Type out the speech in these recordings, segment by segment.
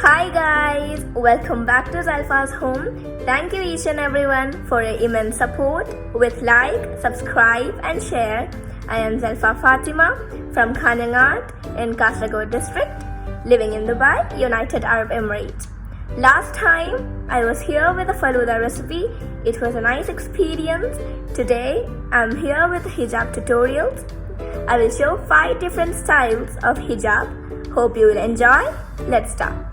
Hi guys, welcome back to Zalfa's home. Thank you each and everyone for your immense support with like, subscribe and share. I am Zalfa Fatima from Khanangat in Kasaragod district, living in Dubai, United Arab Emirates. Last time I was here with a Faluda recipe. It was a nice experience. Today I'm here with hijab tutorials. I will show 5 different styles of hijab. Hope you will enjoy. Let's start.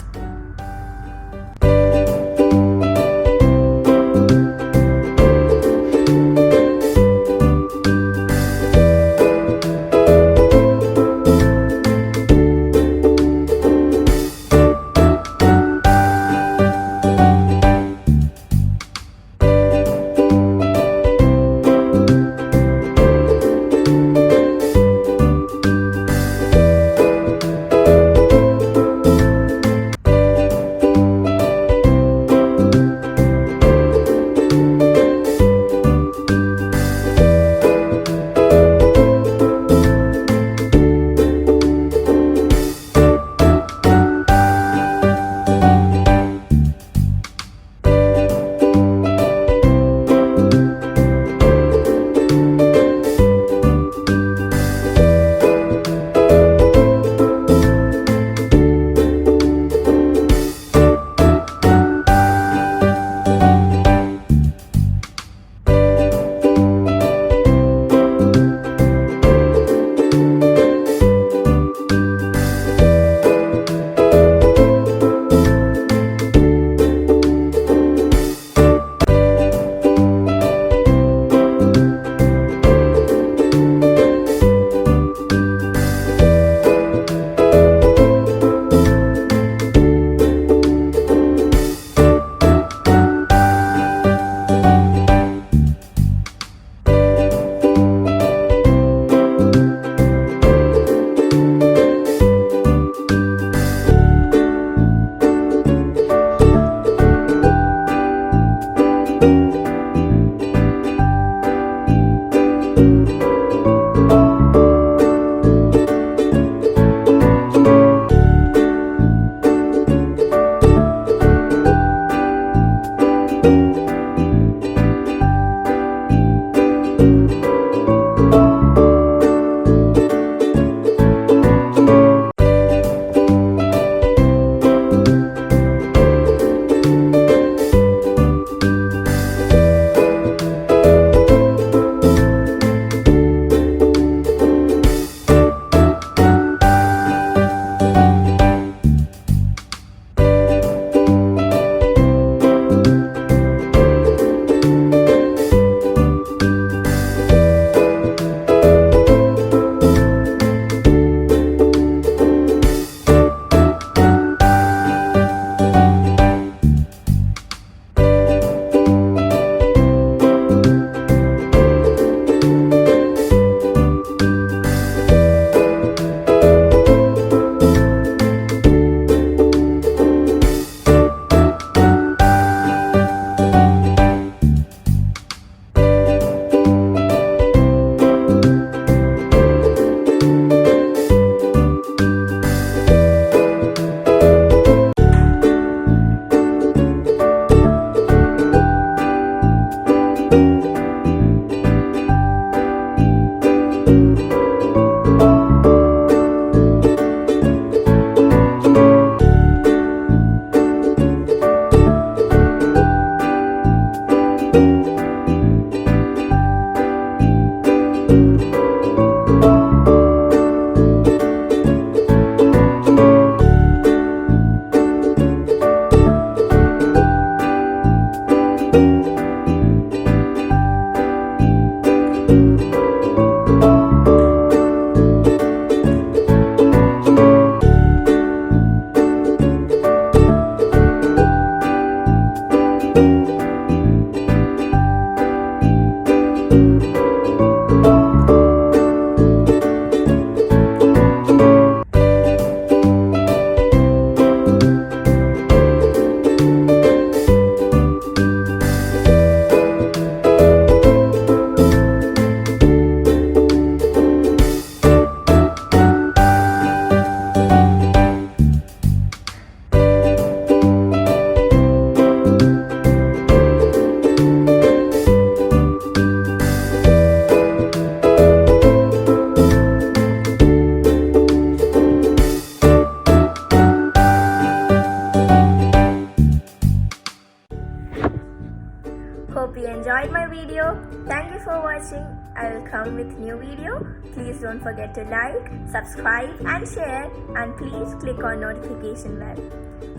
video. Thank you for watching. I will come with new video. Please don't forget to like, subscribe and share, and please click on notification bell.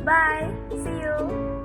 Bye. See you.